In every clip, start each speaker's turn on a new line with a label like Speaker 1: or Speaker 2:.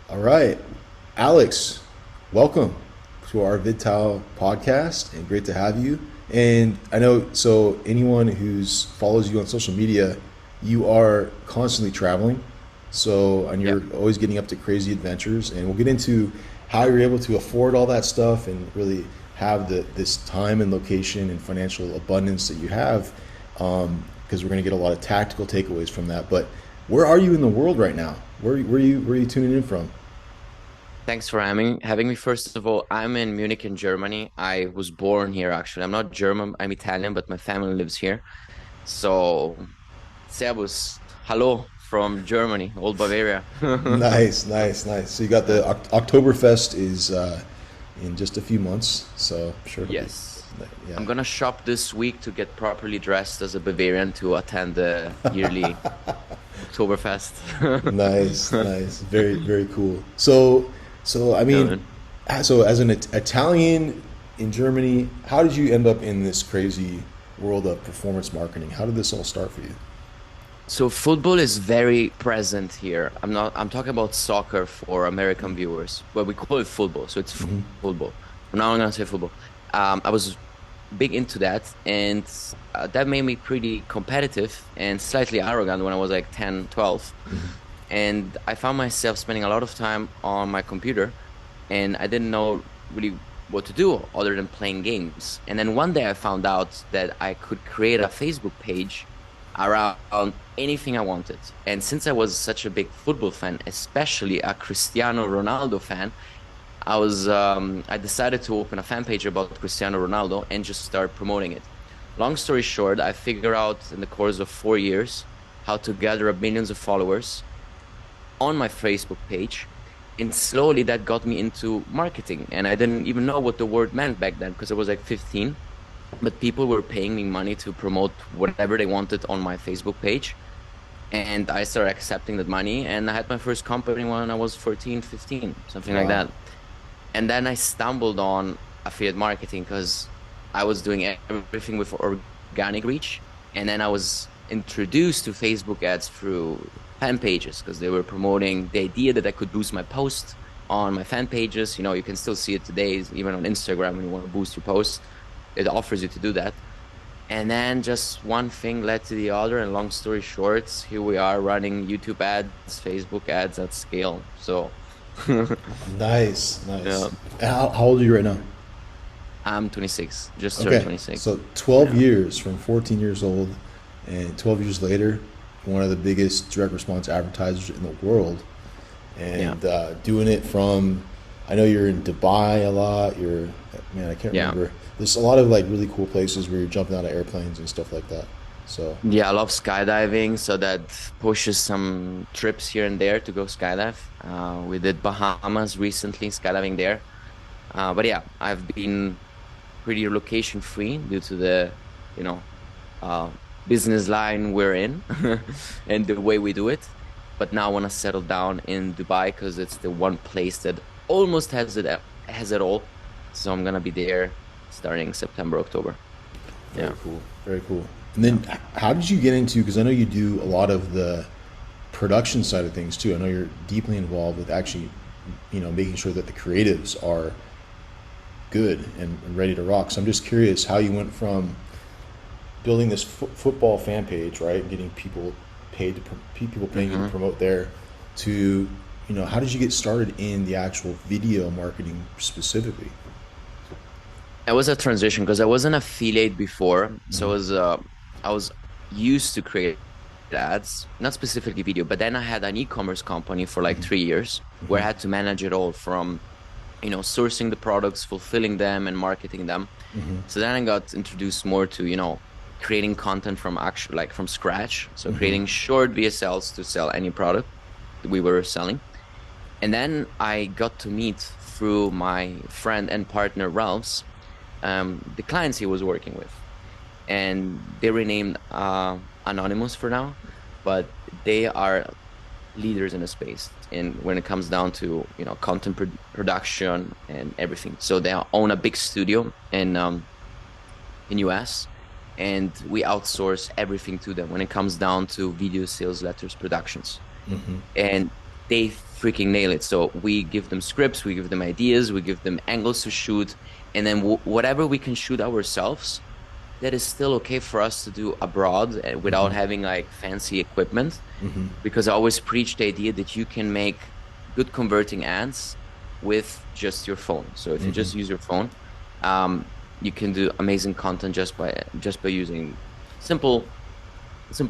Speaker 1: All right, Alex, welcome to our VidTal podcast, and great to have you. And I know, so anyone who's follows you on social media, you are constantly traveling. So, and
Speaker 2: Yeah.
Speaker 1: you're always getting up to crazy adventures, and we'll get into how you're able to afford all that stuff and really have this time and location and financial abundance that you have. Because we're going to get a lot of tactical takeaways from that. But where are you in the world right now? Where are you tuning in from?
Speaker 2: Thanks for having me. First of all, I'm in Munich in Germany. I was born here actually. I'm not German, I'm Italian, but my family lives here. So, Servus, hello from Germany, old Bavaria.
Speaker 1: Nice, nice, nice. So you got the
Speaker 2: Yeah.
Speaker 1: Oktoberfest is in just a few months, so I'm sure it'll be,
Speaker 2: Yes.
Speaker 1: yeah.
Speaker 2: I'm gonna shop this week to get properly dressed as a Bavarian to attend the yearly Oktoberfest.
Speaker 1: Nice, nice, very, very cool. So I
Speaker 2: Yeah,
Speaker 1: mean,
Speaker 2: man.
Speaker 1: so as an Italian in Germany, how did you end up in this crazy world of performance marketing? How did this all start for you?
Speaker 2: So football is very present here. I'm talking about soccer for American viewers, but we call it football. So it's football. From now on, I'm gonna say football. I was big into that, and that made me pretty competitive and slightly arrogant when I was like 10, 12. And I found myself spending a lot of time on my computer, and I didn't know really what to do other than playing games. And then one day I found out that I could create a Facebook page around anything I wanted. And since I was such a big football fan, especially a Cristiano Ronaldo fan, I decided to open a fan page about Cristiano Ronaldo and just start promoting it. Long story short, I figured out in the course of 4 years how to gather up millions of followers on my Facebook page. And slowly that got me into marketing. And I didn't even know what the word meant back then because I was like 15. But people were paying me money to promote whatever they wanted on my Facebook page. And I started accepting that money. And I had my first company when I was 14, 15, something like
Speaker 1: Wow.
Speaker 2: that. And then I stumbled on affiliate marketing because I was doing everything with organic reach. And then I was introduced to Facebook ads through fan pages because they were promoting the idea that I could boost my post on my fan pages. You know, you can still see it today, even on Instagram when you want to boost your post. It offers you to do that. And then just one thing led to the other. And long story short, here we are running YouTube ads, Facebook ads at scale. So,
Speaker 1: Nice, nice.
Speaker 2: yeah.
Speaker 1: And how old are you right now?
Speaker 2: I'm 26, just turned
Speaker 1: Okay,
Speaker 2: 26.
Speaker 1: so 12
Speaker 2: Yeah.
Speaker 1: years from 14 years old, and 12 years later, one of the biggest direct response advertisers in the world,
Speaker 2: Yeah.
Speaker 1: and doing it from, I know you're in Dubai a lot. Man, I can't
Speaker 2: Yeah.
Speaker 1: remember. There's a lot of like really cool places where you're jumping out of airplanes and stuff like that. So,
Speaker 2: Yeah, I love skydiving, so that pushes some trips here and there to go skydive. We did Bahamas recently, skydiving there. But yeah, I've been pretty location free due to the, you know, uh, business line we're in and the way we do it. But now I want to settle down in Dubai because it's the one place that almost has it all. So I'm gonna be there starting September, October.
Speaker 1: very
Speaker 2: Yeah.
Speaker 1: cool, very cool. And
Speaker 2: Yeah.
Speaker 1: then, how did you get into? Because I know you do a lot of the production side of things too. I know you're deeply involved with actually, making sure that the creatives are good and ready to rock. So I'm just curious how you went from building this football fan page, right, getting people paid to people paying you to
Speaker 2: hmm
Speaker 1: promote there, to how did you get started in the actual video marketing specifically?
Speaker 2: It was a transition because I was an affiliate before, so
Speaker 1: Hmm.
Speaker 2: I was used to create ads, not specifically video, but then I had an e-commerce company for like 3 years where I had to manage it all from, sourcing the products, fulfilling them, and marketing them. So then I got introduced more to, creating content from actual, like from scratch. So creating short VSLs to sell any product that we were selling. And then I got to meet through my friend and partner Ralph's the clients he was working with, and they renamed Anonymous for now, but they are leaders in the space. And when it comes down to content production and everything, so they own a big studio in US, and we outsource everything to them when it comes down to video sales letters productions. And they freaking nail it. So we give them scripts, we give them ideas, we give them angles to shoot, and then whatever we can shoot ourselves, that is still okay for us to do abroad without having like fancy equipment. Because I always preach the idea that you can make good converting ads with just your phone. So if you just use your phone, you can do amazing content just by using simple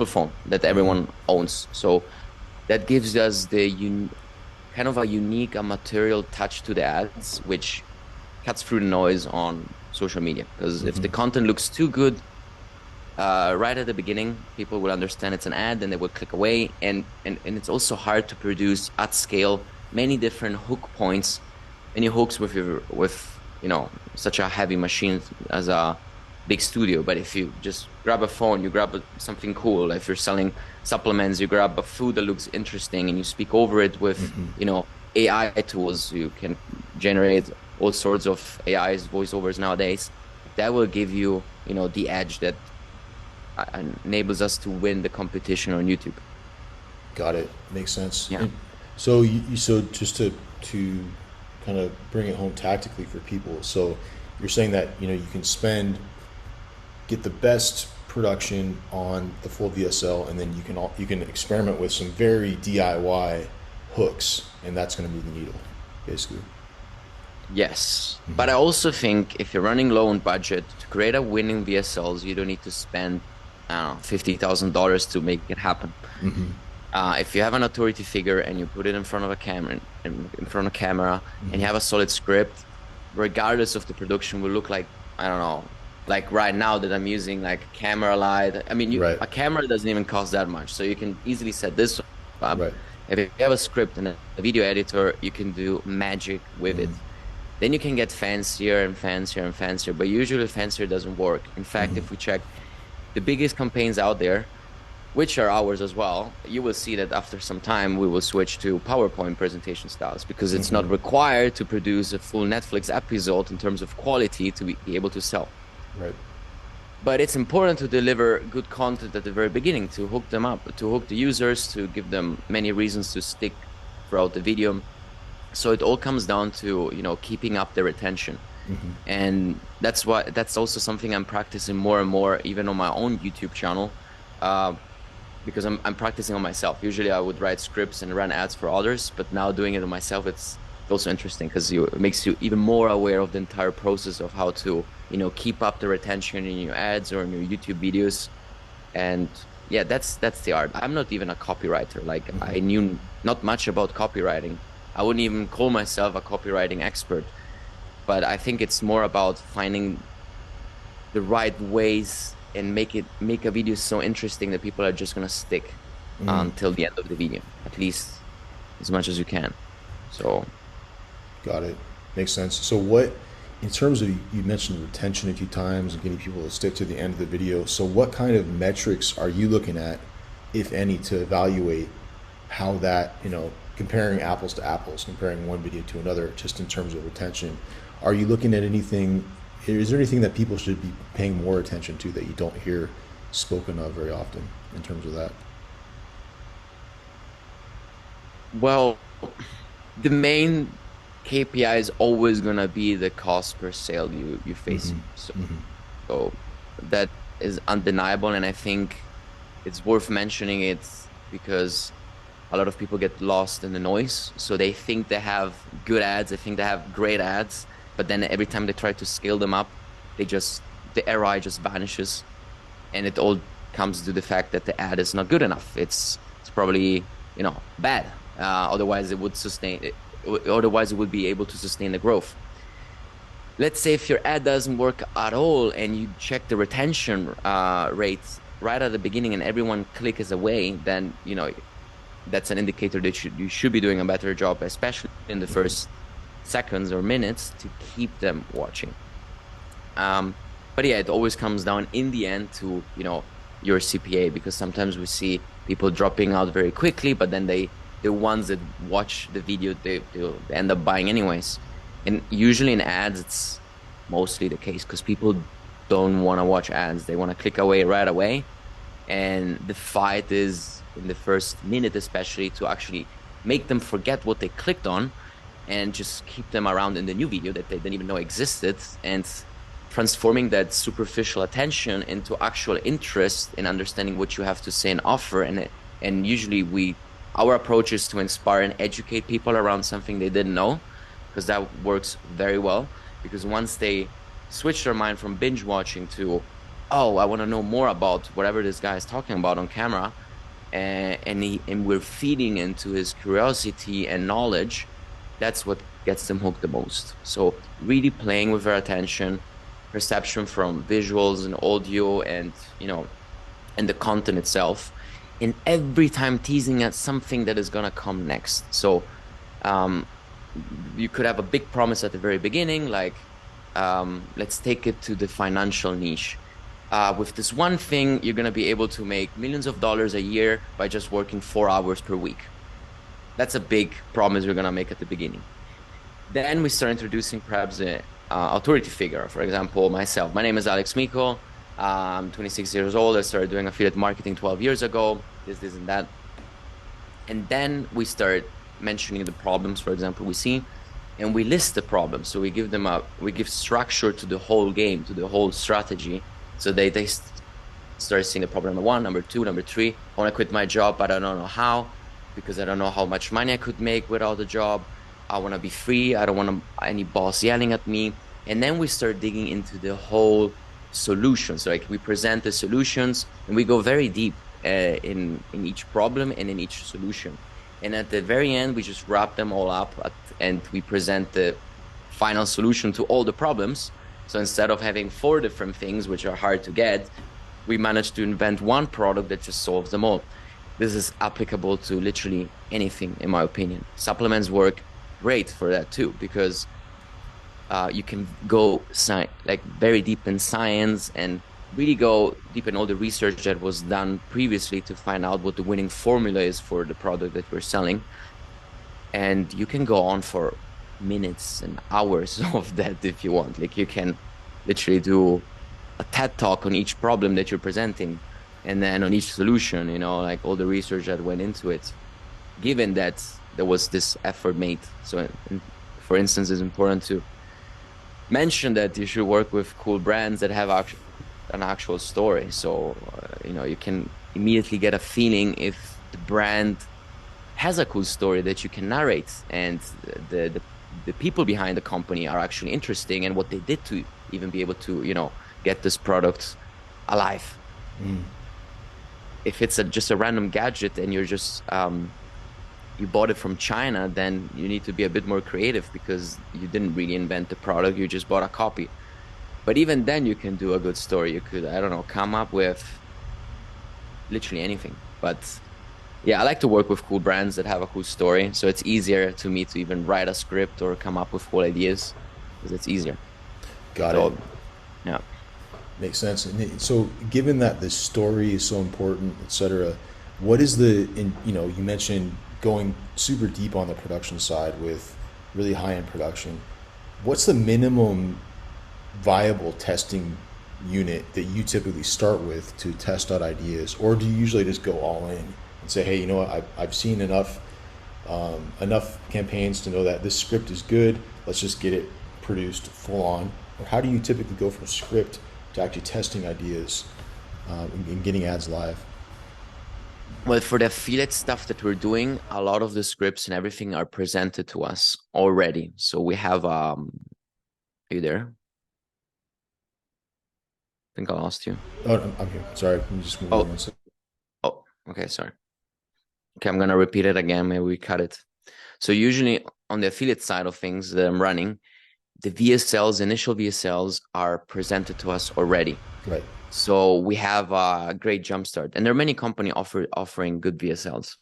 Speaker 2: phone that everyone owns. So that gives us the kind of a unique, a material touch to the ads, which cuts through the noise on social media. Because if the content looks too good right at the beginning, people will understand it's an ad and they will click away. And it's also hard to produce at scale many different hook points, many hooks with such a heavy machine as a big studio. But if you just grab a phone, you grab something cool. If you're selling supplements, you grab a food that looks interesting and you speak over it with, AI tools. You can generate all sorts of AIs, voiceovers nowadays. That will give you, the edge that enables us to win the competition on YouTube.
Speaker 1: Got it. Makes sense.
Speaker 2: Yeah.
Speaker 1: And so just to kind of bring it home tactically for people. So you're saying that, you can get the best production on the full VSL, and then you can experiment with some very DIY hooks, and that's going to move the needle, basically.
Speaker 2: Yes. But I also think if you're running low on budget, to create a winning VSLs, you don't need to spend, I don't know, $50,000 to make it happen. If you have an authority figure and you put it in front of a camera, and you have a solid script, regardless of the production, will look like, I don't know, like right now that I'm using like camera light. I mean, a camera doesn't even cost that much, so you can easily set this up.
Speaker 1: Right.
Speaker 2: If you have a script and a video editor, you can do magic with it. Then you can get fancier and fancier and fancier, but usually fancier doesn't work. In fact, if we check the biggest campaigns out there, which are ours as well, you will see that after some time we will switch to PowerPoint presentation styles, because it's not required to produce a full Netflix episode in terms of quality to be able to sell.
Speaker 1: Right.
Speaker 2: But it's important to deliver good content at the very beginning, to hook them up, to hook the users, to give them many reasons to stick throughout the video. So it all comes down to, keeping up their attention. And that's also something I'm practicing more and more, even on my own YouTube channel, because I'm practicing on myself. Usually I would write scripts and run ads for others, but now doing it on myself, it's also interesting because it makes you even more aware of the entire process of how to, keep up the retention in your ads or in your YouTube videos. And yeah, that's the art. I'm not even a copywriter. Like I knew not much about copywriting. I wouldn't even call myself a copywriting expert, but I think it's more about finding the right ways and make a video so interesting that people are just gonna stick until the end of the video, at least as much as you can. So,
Speaker 1: got it. Makes sense. So what, in terms of, you mentioned retention a few times and getting people to stick to the end of the video. So what kind of metrics are you looking at, if any, to evaluate how that, comparing apples to apples, comparing one video to another, just in terms of retention? Are you looking at anything? Is there anything that people should be paying more attention to that you don't hear spoken of very often in terms of that?
Speaker 2: Well, the main KPI is always going to be the cost per sale you face. So that is undeniable, and I think it's worth mentioning it because a lot of people get lost in the noise. So they think they have good ads, they think they have great ads, but then every time they try to scale them up, the ROI just vanishes, and it all comes to the fact that the ad is not good enough. It's probably bad. Otherwise it would be able to sustain the growth. Let's say if your ad doesn't work at all and you check the retention rates right at the beginning and everyone clicks away, then that's an indicator that you should be doing a better job, especially in the first seconds or minutes, to keep them watching. But yeah, it always comes down in the end to your CPA, because sometimes we see people dropping out very quickly, but then the ones that watch the video, they end up buying anyways. And usually in ads, it's mostly the case because people don't want to watch ads. They want to click away right away. And the fight is in the first minute, especially, to actually make them forget what they clicked on and just keep them around in the new video that they didn't even know existed, and transforming that superficial attention into actual interest in understanding what you have to say and offer. And usually our approach is to inspire and educate people around something they didn't know, because that works very well. Because once they switch their mind from binge watching to, oh, I want to know more about whatever this guy is talking about on camera, and we're feeding into his curiosity and knowledge, that's what gets them hooked the most. So really playing with their attention, perception from visuals and audio, and and the content itself, and every time teasing at something that is gonna come next. So um, you could have a big promise at the very beginning, like let's take it to the financial niche. With this one thing, you're going to be able to make millions of dollars a year by just working 4 hours per week. That's a big promise we're going to make at the beginning. Then we start introducing perhaps a authority figure. For example, myself. My name is Alex Micol. I'm 26 years old. I started doing affiliate marketing 12 years ago. This, and that. And then we start mentioning the problems, for example, we see, and we list the problems. So we give structure to the whole game, to the whole strategy. So they start seeing the problem number one, number two, number three. I want to quit my job, but I don't know how, because I don't know how much money I could make without a job. I want to be free. I don't want any boss yelling at me. And then we start digging into the whole solution. So like we present the solutions and we go very deep in each problem and in each solution. And at the very end, we just wrap them all up and we present the final solution to all the problems. So instead of having 4 different things, which are hard to get, we managed to invent one product that just solves them all. This is applicable to literally anything, in my opinion. Supplements work great for that too, because you can go like very deep in science and really go deep in all the research that was done previously to find out what the winning formula is for the product that we're selling. And you can go on for minutes and hours of that if you want. Like you can literally do a TED talk on each problem that you're presenting, and then on each solution, like all the research that went into it, given that there was this effort made. So for instance, it's important to mention that you should work with cool brands that have an actual story. So, you can immediately get a feeling if the brand has a cool story that you can narrate, and the people behind the company are actually interesting, and what they did to even be able to, get this product alive. Mm. If it's just a random gadget and you're just, you bought it from China, then you need to be a bit more creative because you didn't really invent the product, you just bought a copy. But even then you can do a good story. You could, I don't know, come up with literally anything. But yeah, I like to work with cool brands that have a cool story. So it's easier to me to even write a script or come up with cool ideas because it's easier.
Speaker 1: Got it.
Speaker 2: Yeah.
Speaker 1: Makes sense. And so given that the story is so important, etc., what is you mentioned going super deep on the production side with really high-end production. What's the minimum viable testing unit that you typically start with to test out ideas, or do you usually just go all in and say, hey, I've seen enough campaigns to know that this script is good, let's just get it produced full on? Or how do you typically go from script to actually testing ideas and getting ads live?
Speaker 2: Well, for the affiliate stuff that we're doing, a lot of the scripts and everything are presented to us already. So we have, are you there? I think I lost you.
Speaker 1: Oh, I'm here. Sorry. Let me just move on one second.
Speaker 2: Oh, okay. Sorry. Okay, I'm going to repeat it again. Maybe we cut it. So usually on the affiliate side of things that I'm running, the VSLs, initial VSLs are presented to us already.
Speaker 1: Right.
Speaker 2: So we have a great jumpstart. And there are many companies offering good VSLs.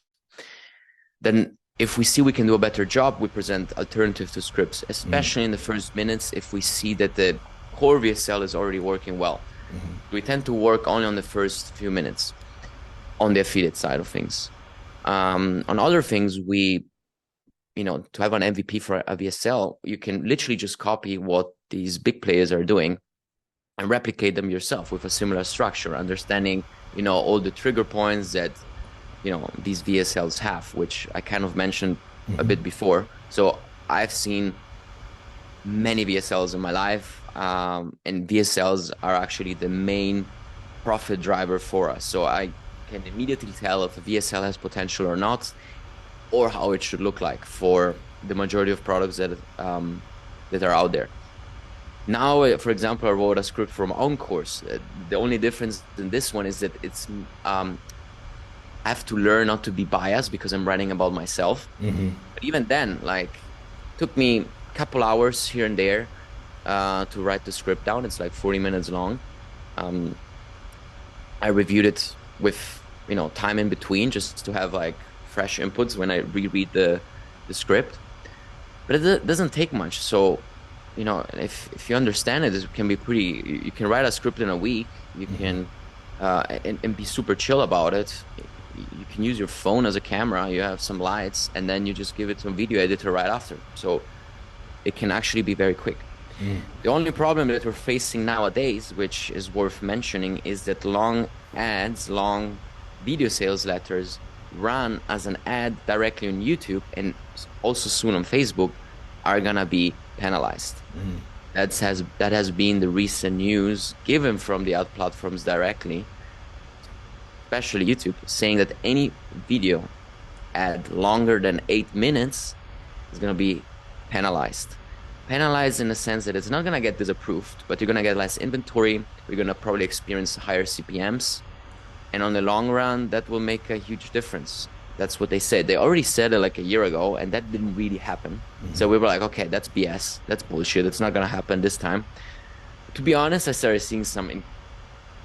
Speaker 2: Then if we see we can do a better job, we present alternatives to scripts, especially in the first minutes if we see that the core VSL is already working well. We tend to work only on the first few minutes on the affiliate side of things. On other things, to have an MVP for a VSL, you can literally just copy what these big players are doing and replicate them yourself with a similar structure, understanding, all the trigger points that these VSLs have, which I kind of mentioned a
Speaker 1: Hmm.
Speaker 2: bit before. So I've seen many VSLs in my life, and VSLs are actually the main profit driver for us. So I can immediately tell if a VSL has potential or not, or how it should look like for the majority of products that are out there. Now, for example, I wrote a script for my own course. The only difference in this one is that I have to learn not to be biased because I'm writing about myself.
Speaker 1: Hmm.
Speaker 2: But even then, like, took me a couple hours here and there to write the script down. It's like 40 minutes long. Um, I reviewed it with, time in between just to have like fresh inputs when I reread the script. But it doesn't take much. So, if you understand it, it can be pretty. You can write a script in a week. You
Speaker 1: Hmm.
Speaker 2: can and be super chill about it. You can use your phone as a camera. You have some lights, and then you just give it to a video editor right after. So it can actually be very quick. The only problem that we're facing nowadays, which is worth mentioning, is that long ads, long video sales letters run as an ad directly on YouTube and also soon on Facebook are gonna be penalized. That has been the recent news given from the ad platforms directly, especially YouTube, saying that any video ad longer than 8 minutes is gonna be penalized. Penalized in the sense that it's not gonna get disapproved, but you're gonna get less inventory. You're gonna probably experience higher CPMs, and on the long run, that will make a huge difference. That's what they said. They already said it like a year ago, and that didn't really happen. So we were like, okay, that's BS. That's bullshit. It's not gonna happen this time. To be honest, I started seeing some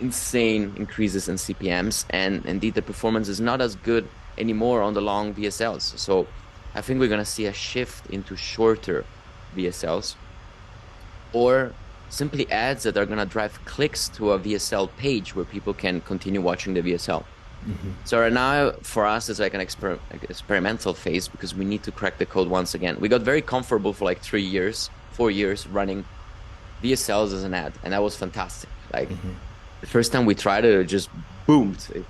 Speaker 2: insane increases in CPMs, and indeed the performance is not as good anymore on the long VSLs. So I think we're gonna see a shift into shorter VSLs or simply ads that are gonna drive clicks to a VSL page where people can continue watching the VSL. So right now, for us, it's like an experimental phase because we need to crack the code once again. We got very comfortable for like 3 years, 4 years running VSLs as an ad, and that was fantastic. Like the first time we tried it, it just boomed.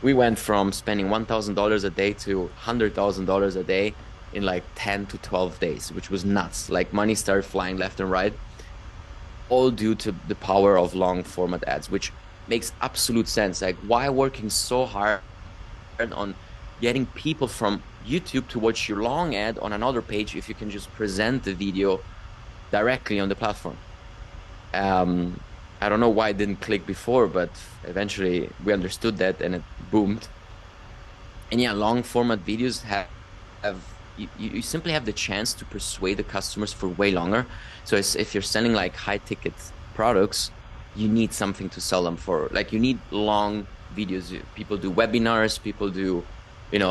Speaker 2: We went from spending $1,000 a day to $100,000 a day in like 10 to 12 days, which was nuts. Like money started flying left and right, all due to the power of long format ads, which makes absolute sense. Like, why working so hard on getting people from YouTube to watch your long ad on another page if you can just present the video directly on the platform? Um, I don't know why it didn't click before, but eventually we understood that and it boomed. And yeah, long format videos have you simply have the chance to persuade the customers for way longer. So if you're selling like high ticket products, you need something to sell them for. Like you need long videos. People do webinars, people do,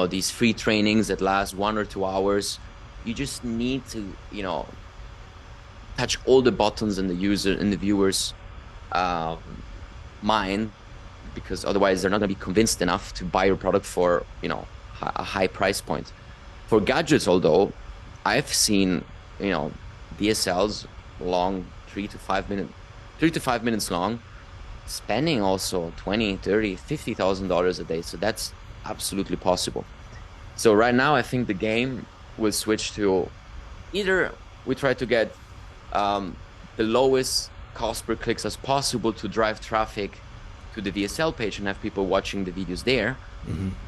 Speaker 2: these free trainings that last 1 or 2 hours. You just need to, touch all the buttons in the viewer's um, mind, because otherwise they're not going to be convinced enough to buy your product for, a high price point. For gadgets, although I've seen, DSLs long, 3 to 5 minutes long, spending also 20, 30, $50,000 a day. So that's absolutely possible. So right now, I think the game will switch to either we try to get the lowest cost per clicks as possible to drive traffic to the VSL page and have people watching the videos there,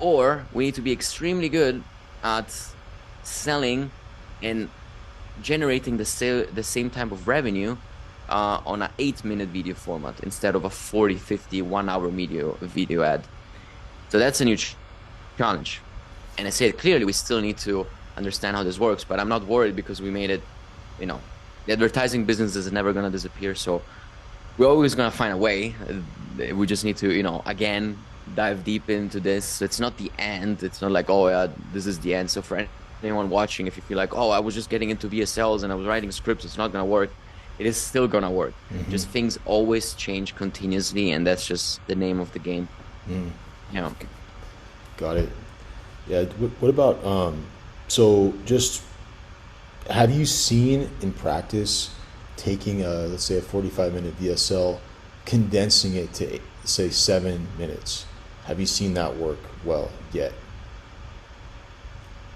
Speaker 2: or we need to be extremely good at selling and generating the same type of revenue on an 8 minute video format instead of a 40, 50, 1 hour video ad. So that's a new challenge. And I say it clearly, we still need to understand how this works, but I'm not worried because we made it, the advertising business is never going to disappear. So we're always going to find a way. We just need to, again, dive deep into this. It's not the end. It's not like, oh, yeah, this is the end. So for anyone watching, if you feel like, oh, I was just getting into VSLs and I was writing scripts, it's not going to work. It is still going to work. Just things always change continuously. And that's just the name of the game. Yeah.
Speaker 1: Got it. Yeah. What about so just have you seen in practice taking let's say a 45-minute VSL, condensing it to say 7 minutes? Have you seen that work well yet?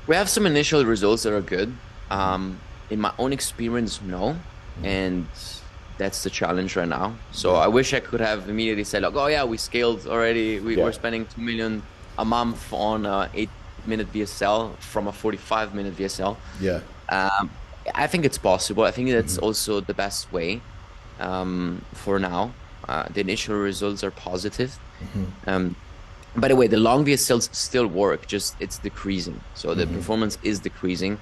Speaker 2: We have some initial results that are good. In my own experience, no. And that's the challenge right now. So
Speaker 1: Yeah.
Speaker 2: I wish I could have immediately said like, oh yeah, we scaled already. We're
Speaker 1: Yeah.
Speaker 2: spending 2 million a month on a 8-minute VSL from a 45-minute VSL.
Speaker 1: Yeah.
Speaker 2: Um, I think it's possible. I think that's
Speaker 1: Hmm.
Speaker 2: also the best way for now. The initial results are positive.
Speaker 1: Hmm.
Speaker 2: Um, by the way, the long VSLs still work, just it's decreasing. So the
Speaker 1: Hmm.
Speaker 2: performance is decreasing.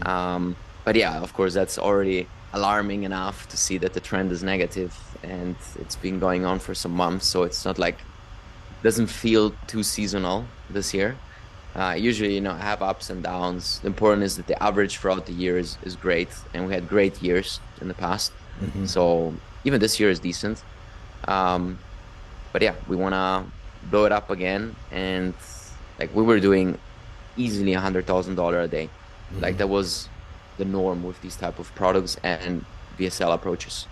Speaker 1: Hmm.
Speaker 2: But yeah, of course, that's already alarming enough to see that the trend is negative and it's been going on for some months. So it's not like doesn't feel too seasonal this year. Usually, I have ups and downs. The important is that the average throughout the year is great, and we had great years in the past.
Speaker 1: Hmm.
Speaker 2: So even this year is decent. Um, but yeah, we want to blow it up again, and like we were doing easily $100,000 a day. Like that was the norm with these type of products and VSL approaches.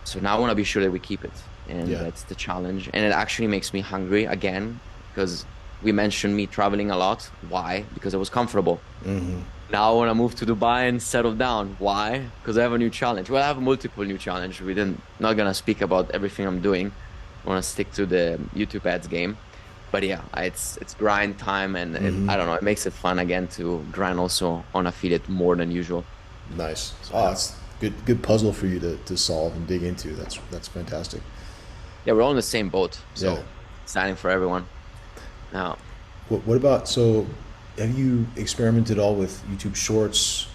Speaker 2: So now I want to be sure that we keep it, and
Speaker 1: Yeah.
Speaker 2: that's the challenge. And it actually makes me hungry again because we mentioned me traveling a lot. Why? Because I was comfortable.
Speaker 1: Hmm.
Speaker 2: Now I want to move to Dubai and settle down. Why? Because I have a new challenge. Well, I have multiple new challenge. We didn't not gonna speak about everything I'm doing. I want to stick to the YouTube ads game. But yeah, it's grind time, and I don't know. It makes it fun again to grind also on affiliate more than usual.
Speaker 1: Nice.
Speaker 2: So
Speaker 1: Oh,
Speaker 2: yeah,
Speaker 1: that's good puzzle for you to solve and dig into. That's fantastic.
Speaker 2: yeah, we're all in the same boat.
Speaker 1: Yeah.
Speaker 2: So exciting for everyone. Now,
Speaker 1: What about, so have you experimented all with YouTube Shorts,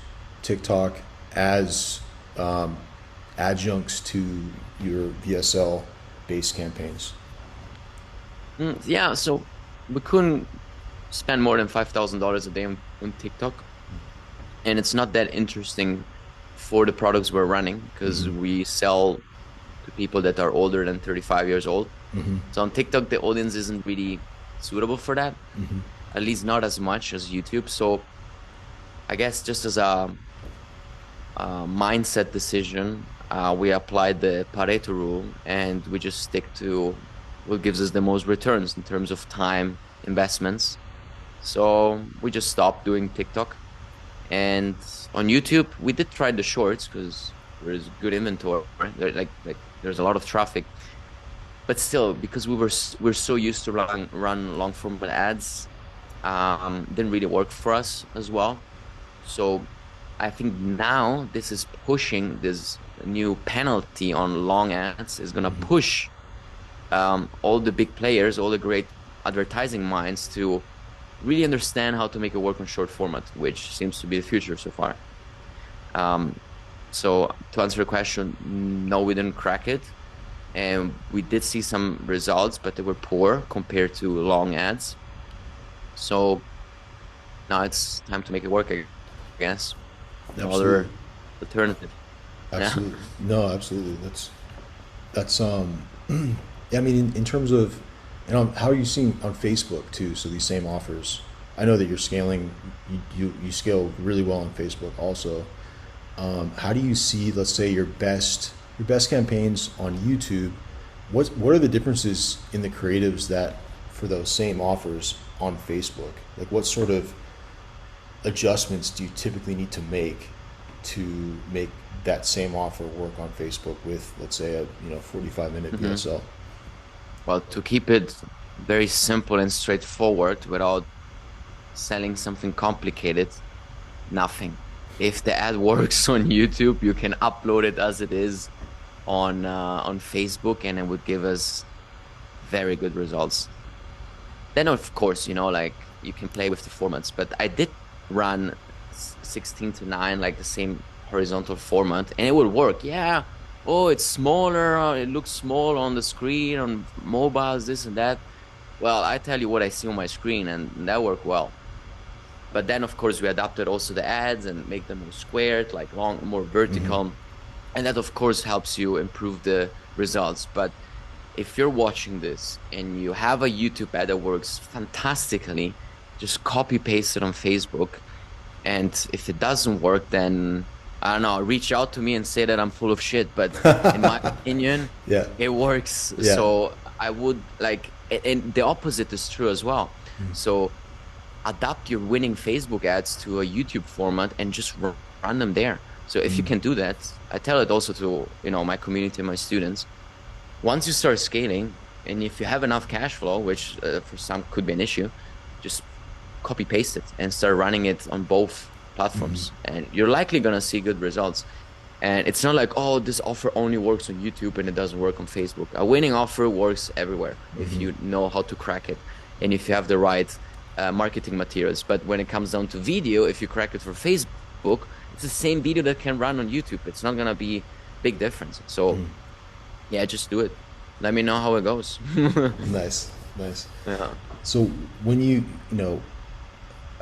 Speaker 1: TikTok as um, adjuncts to your VSL based campaigns?
Speaker 2: yeah, so we couldn't spend more than $5,000 a day on TikTok, and it's not that interesting for the products we're running because
Speaker 1: Hmm.
Speaker 2: we sell to people that are older than 35 years old.
Speaker 1: Hmm.
Speaker 2: So on TikTok, the audience isn't really suitable for that,
Speaker 1: Hmm.
Speaker 2: at least not as much as YouTube. So I guess just as a mindset decision, we applied the Pareto rule and we just stick to what gives us the most returns in terms of time investments. So we just stopped doing TikTok. And on YouTube, we did try the shorts because there's good inventory. Like there's a lot of traffic. But still, because we're so used to run long format ads, didn't really work for us as well. So I think now this is pushing this new penalty on long ads is gonna push all the big players, all the great advertising minds to really understand how to make it work on short format, which seems to be the future so far. Um, so to answer your question, no, we didn't crack it. And we did see some results, but they were poor compared to long ads. So now it's time to make it work, I guess. No
Speaker 1: Absolutely.
Speaker 2: other alternative. Yeah.
Speaker 1: Absolutely. No, absolutely. That's yeah, I mean, in terms of, and how are you seeing on Facebook too? So these same offers, I know that you're scaling, you scale really well on Facebook also. How do you see, let's say, your best campaigns on YouTube? What are the differences in the creatives that for those same offers on Facebook? Like what sort of adjustments do you typically need to make that same offer work on Facebook with, let's say, a 45-minute
Speaker 2: hmm
Speaker 1: VSL?
Speaker 2: Well, to keep it very simple and straightforward without selling something complicated, nothing. If the ad works on YouTube, you can upload it as it is on Facebook, and it would give us very good results. Then, of course, like you can play with the formats, but I did run 16:9, like the same horizontal format, and it would work. Yeah. Oh, it's smaller. It looks small on the screen, on mobiles, this and that. Well, I tell you what I see on my screen, and that worked well. But then, of course, we adapted also the ads and make them more squared, like long, more vertical. And that, of course, helps you improve the results. But if you're watching this and you have a YouTube ad that works fantastically, just copy paste it on Facebook. And if it doesn't work, then I don't know, reach out to me and say that I'm full of shit. But in my opinion,
Speaker 1: Yeah.
Speaker 2: it works.
Speaker 1: Yeah.
Speaker 2: So I would like, and the opposite is true as well. So adapt your winning Facebook ads to a YouTube format and just run them there. So if you
Speaker 1: Mm-hmm.
Speaker 2: can do that, I tell it also to, my community, my students. Once you start scaling, and if you have enough cash flow, which for some could be an issue, just copy paste it and start running it on both
Speaker 1: Mm-hmm.
Speaker 2: platforms, and you're likely gonna see good results. And it's not like, oh, this offer only works on YouTube and it doesn't work on Facebook. A winning offer works everywhere if
Speaker 1: Mm-hmm.
Speaker 2: you know how to crack it and if you have the right marketing materials. But when it comes down to video, if you crack it for Facebook, it's the same video that can run on YouTube. It's not gonna be big difference. So yeah, just do it. Let me know how it goes.
Speaker 1: Nice, nice.
Speaker 2: Yeah.
Speaker 1: So when you know,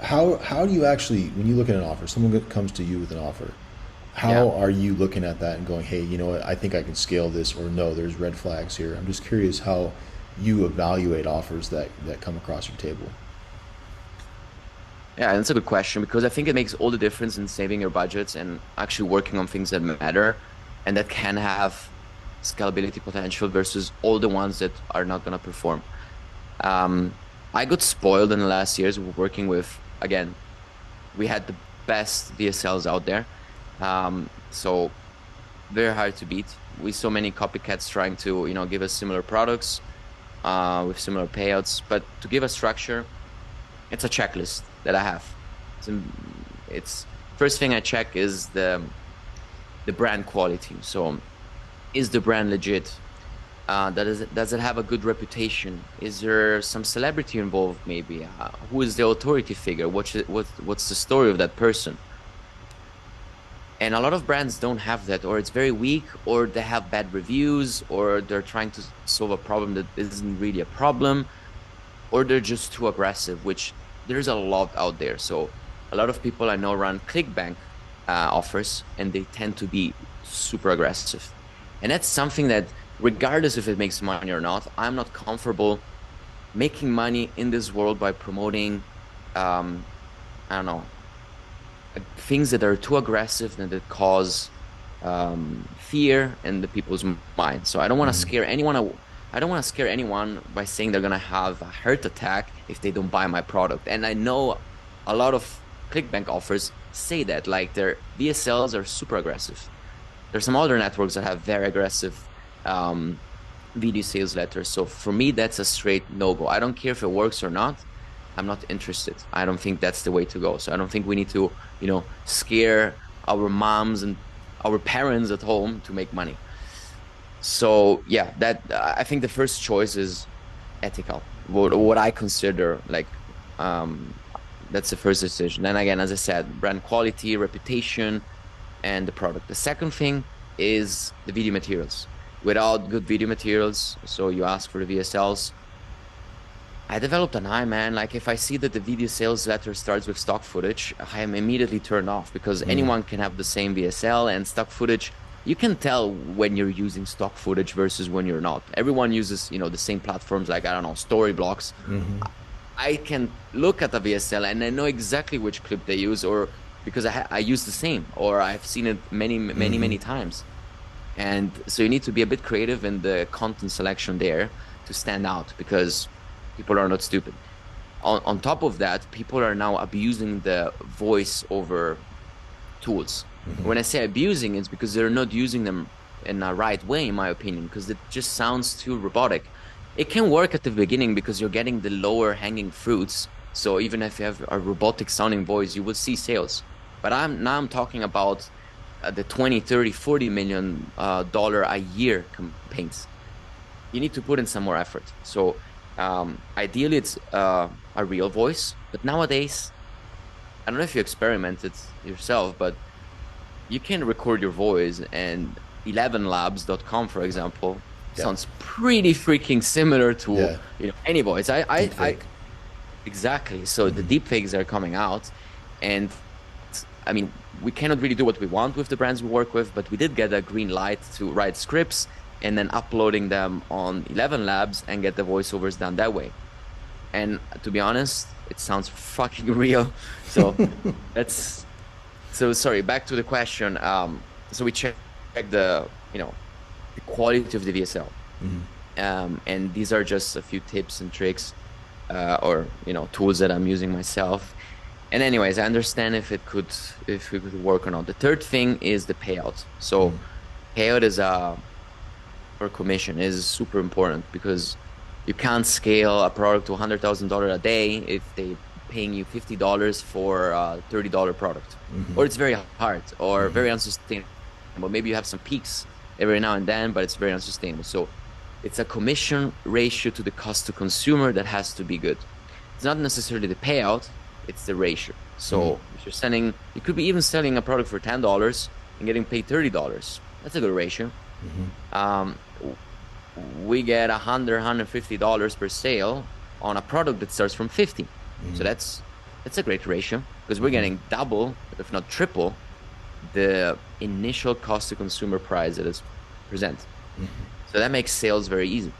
Speaker 1: how do you actually, when you look at an offer, someone comes to you with an offer,
Speaker 2: Yeah.
Speaker 1: how are you looking at that and going, hey, you know what, I think I can scale this, or no, there's red flags here. I'm just curious how you evaluate offers that come across your table.
Speaker 2: Yeah, that's a good question because I think it makes all the difference in saving your budgets and actually working on things that matter and that can have scalability potential versus all the ones that are not going to perform. Um, I got spoiled in the last years working with, again, we had the best VSLs out there. So very hard to beat. We saw many copycats trying to, give us similar products, with similar payouts, but to give a structure, it's a checklist that I have. It's first thing I check is the brand quality. So is the brand legit? Does it have a good reputation? Is there some celebrity involved maybe? Who is the authority figure? What's the story of that person? And a lot of brands don't have that, or it's very weak, or they have bad reviews, or they're trying to solve a problem that isn't really a problem, or they're just too aggressive, which there's a lot out there. So a lot of people I know run clickbank offers, and they tend to be super aggressive. And that's something that, regardless if it makes money or not, I'm not comfortable making money in this world by promoting, I don't know, things that are too aggressive and that cause fear in the people's mind. So I don't want to scare anyone. I don't want to scare anyone by saying they're gonna have a heart attack if they don't buy my product. And I know a lot of clickbank offers say that, like their VSLs are super aggressive. There's some other networks that have very aggressive um, video sales letters. So for me, that's a straight no-go. I don't care if it works or not. I'm not interested. I don't think that's the way to go. So I don't think we need to, scare our moms and our parents at home to make money. So yeah, that I think the first choice is ethical. What I consider like um that's the first decision. Then again, as I said, brand quality, reputation, and the product. The second thing is the video materials. Without good video materials, so you ask for the VSLs, I developed an eye, man. Like if I see that the video sales letter starts with stock footage, I am immediately turned off because anyone can have the same VSL and stock footage. You can tell when you're using stock footage versus when you're not. Everyone uses, the same platforms like, I don't know, story blocks. I can look at the VSL and I know exactly which clip they use, or because I use the same, or I've seen it many, many, many times. And so you need to be a bit creative in the content selection there to stand out because people are not stupid. On top of that, people are now abusing the voice over tools. When I say abusing, it's because they're not using them in a right way, in my opinion, because it just sounds too robotic. It can work at the beginning because you're getting the lower hanging fruits. So even if you have a robotic sounding voice, you will see sales. But I'm talking about the 20, 30, 40 million dollar a year campaigns. You need to put in some more effort. So ideally, it's a real voice. But nowadays, I don't know if you experimented yourself, but you can record your voice, and 11labs.com, for example,
Speaker 1: Yeah.
Speaker 2: sounds pretty freaking similar to
Speaker 1: Yeah.
Speaker 2: any voice.
Speaker 1: Deep fake.
Speaker 2: Exactly. So the deep fakes are coming out, and I mean, we cannot really do what we want with the brands we work with, but we did get a green light to write scripts and then uploading them on 11 Labs and get the voiceovers done that way. And to be honest, it sounds fucking real. So that's so sorry, back to the question. So we check the quality of the VSL. And these are just a few tips and tricks. or tools that I'm using myself. And anyways, I understand if we could work or not. The third thing is the payout. So payout is or commission is super important because you can't scale a product to $100,000 a day if they paying you $50 for a $30 product, or it's very hard or very unsustainable. Maybe you have some peaks every now and then, but it's very unsustainable. So it's a commission ratio to the cost to consumer that has to be good. It's not necessarily the payout, it's the ratio. So if you're selling, you could be even selling a product for $10 and getting paid $30. That's a good ratio. We get $150 per sale on a product that starts from 50. So that's a great ratio because we're getting double, if not triple, the initial cost to consumer price that is present. So that makes sales very easy.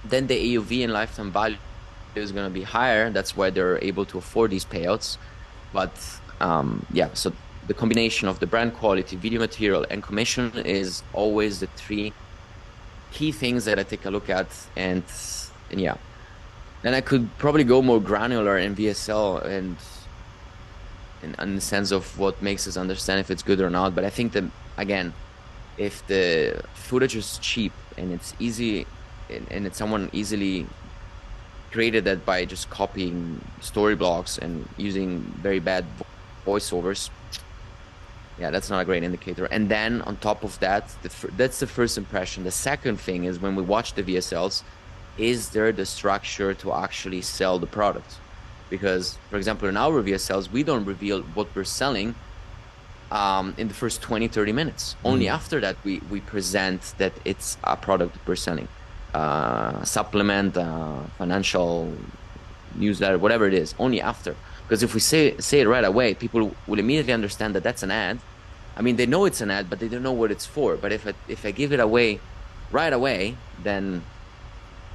Speaker 2: Then the AOV and lifetime value is going to be higher. That's why they're able to afford these payouts. But yeah, so the combination of the brand quality, video material, and commission is always the three key things that I take a look at. And yeah, then I could probably go more granular in VSL and in the sense of what makes us understand if it's good or not. But I think that, again, if the footage is cheap and it's easy and it's someone easily created that by just copying story blocks and using very bad voiceovers, yeah, that's not a great indicator. And then on top of that, that's the first impression. The second thing is when we watch the VSLs, is there the structure to actually sell the product? Because, for example, in our VSLs, we don't reveal what we're selling in the first 20, 30 minutes. Only after that, we present that it's a product that we're selling. Supplement, financial newsletter, whatever it is, only after. Because if we say it right away, people will immediately understand that that's an ad. I mean, they know it's an ad, but they don't know what it's for. But if I give it away right away, then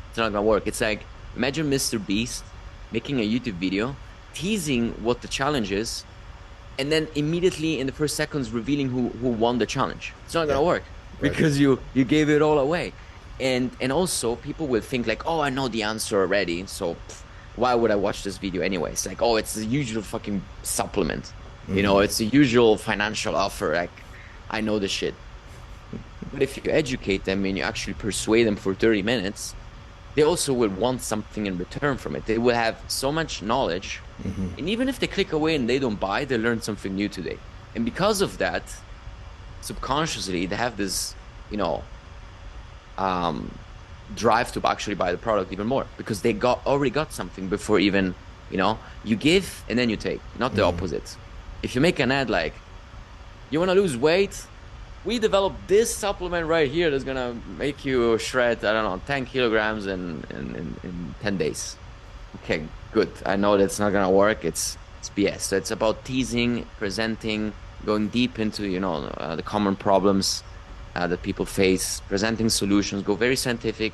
Speaker 2: it's not gonna work. It's like, imagine Mr. Beast making a YouTube video, teasing what the challenge is, and then immediately in the first seconds revealing who won the challenge. It's not gonna work because you gave it all away. And also people will think like, oh, I know the answer already, so why would I watch this video anyways? Like, oh, it's the usual fucking supplement. It's the usual financial offer. Like, I know the shit. But if you educate them and you actually persuade them for 30 minutes, they also will want something in return from it. They will have so much knowledge. And even if they click away and they don't buy, they learn something new today. And because of that, subconsciously, they have this, drive to actually buy the product even more because they already got something before even, you give and then you take, not the opposite. If you make an ad like, you want to lose weight? We developed this supplement right here that's going to make you shred, I don't know, 10 kilograms in 10 days. Okay, good. I know that's not going to work. It's BS. So it's about teasing, presenting, going deep into, the common problems that people face, presenting solutions, go very scientific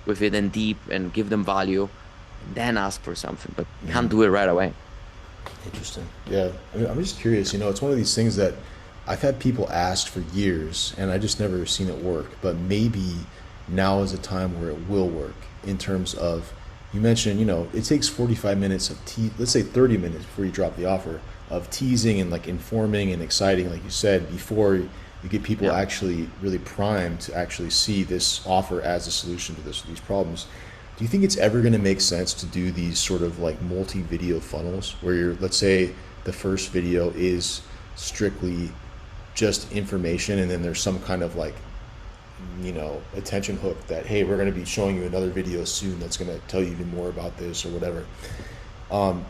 Speaker 2: with it and deep and give them value, and then ask for something, but you can't do it right away.
Speaker 1: Interesting. Yeah. I mean, I'm just curious, it's one of these things that I've had people ask for years and I just never seen it work, but maybe now is a time where it will work in terms of, you mentioned, it takes 45 minutes of let's say 30 minutes before you drop the offer of teasing and like informing and exciting, like you said, before you get people actually really primed to actually see this offer as a solution to these problems. Do you think it's ever going to make sense to do these sort of like multi-video funnels where let's say the first video is strictly just information and then there's some kind of like, attention hook that, hey, we're going to be showing you another video soon that's going to tell you even more about this or whatever.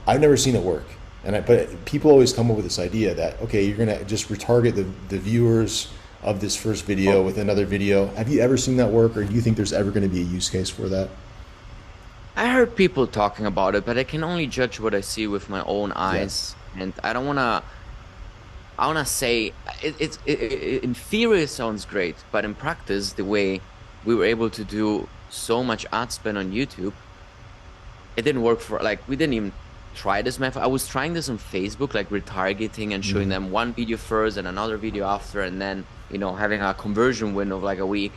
Speaker 1: I've never seen it work. But people always come up with this idea that, okay, you're going to just retarget the viewers of this first video with another video. Have you ever seen that work, or do you think there's ever going to be a use case for that?
Speaker 2: I heard people talking about it, but I can only judge what I see with my own eyes. Yeah. And I want to say, in theory it sounds great, but in practice, the way we were able to do so much ad spend on YouTube, it didn't work we didn't even try this method. I was trying this on Facebook, like retargeting and showing them one video first and another video after, and then having a conversion window of like a week.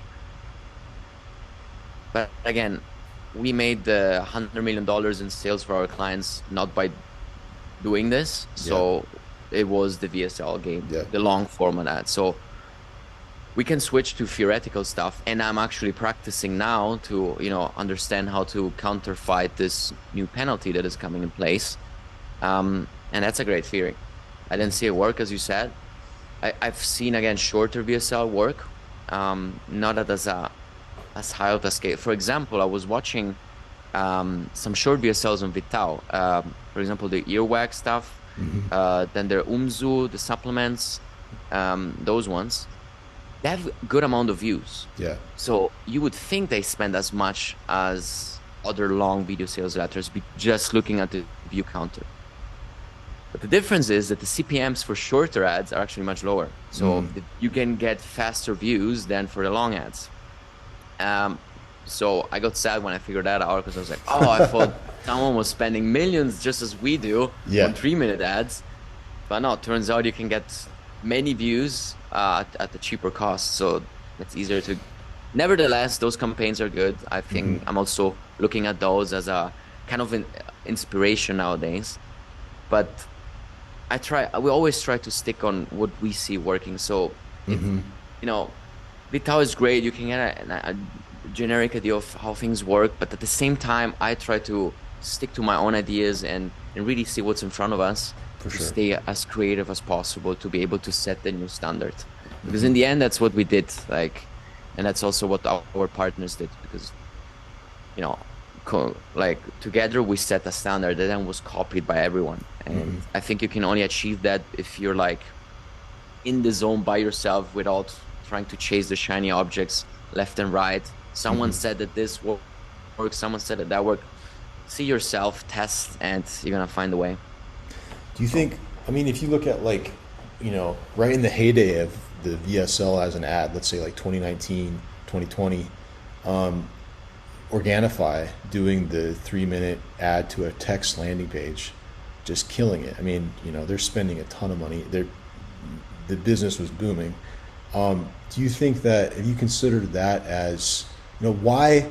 Speaker 2: But again, we made the $100 million in sales for our clients not by doing this.
Speaker 1: Yeah.
Speaker 2: So it was the VSL game,
Speaker 1: Yeah.
Speaker 2: the long format ad. So we can switch to theoretical stuff, and I'm actually practicing now to, understand how to counterfight this new penalty that is coming in place. And that's a great theory. I didn't see it work, as you said. I've seen again shorter VSL work, not as high of a scale. For example, I was watching some short VSLs on Vital. For example, the earwax stuff, then their Umzu, the supplements, those ones. They have a good amount of views.
Speaker 1: Yeah.
Speaker 2: So you would think they spend as much as other long video sales letters just looking at the view counter. But the difference is that the CPMs for shorter ads are actually much lower. So you can get faster views than for the long ads. So I got sad when I figured that out because I was like, oh, I thought someone was spending millions just as we do on 3-minute ads. But no, it turns out you can get many views at the cheaper cost. So it's easier to. Nevertheless, those campaigns are good. I think I'm also looking at those as a kind of inspiration nowadays. But we always try to stick on what we see working. So, if, Vital is great. You can get a generic idea of how things work. But at the same time, I try to stick to my own ideas and really see what's in front of us to stay as creative as possible to be able to set the new standard. Because in the end, that's what we did. And that's also what our partners did. Because, together we set a standard that then was copied by everyone. And I think you can only achieve that if you're in the zone by yourself without trying to chase the shiny objects left and right. Someone said that this works, someone said that worked. See yourself, test, and you're gonna find a way.
Speaker 1: Do you think, if you look at right in the heyday of the VSL as an ad, let's say 2019, 2020, Organifi doing the 3-minute ad to a text landing page, just killing it. They're spending a ton of money. The business was booming. Do you think that, have you considered that as, why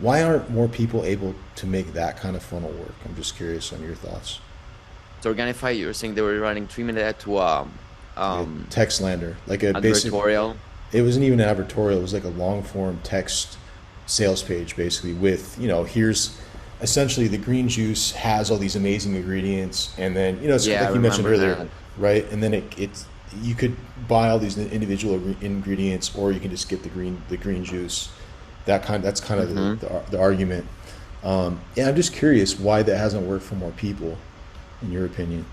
Speaker 1: aren't more people able to make that kind of funnel work? I'm just curious on your thoughts.
Speaker 2: So Organifi, you were saying they were running 3-minute ad to
Speaker 1: a text lander, like a
Speaker 2: advertorial.
Speaker 1: It wasn't even an advertorial. It was like a long form text sales page, basically with, here's essentially the green juice has all these amazing ingredients, and then it's like you mentioned earlier, right? And then it's you could buy all these individual ingredients, or you can just get the green juice. That's kind of the argument. I'm just curious why that hasn't worked for more people, in your opinion.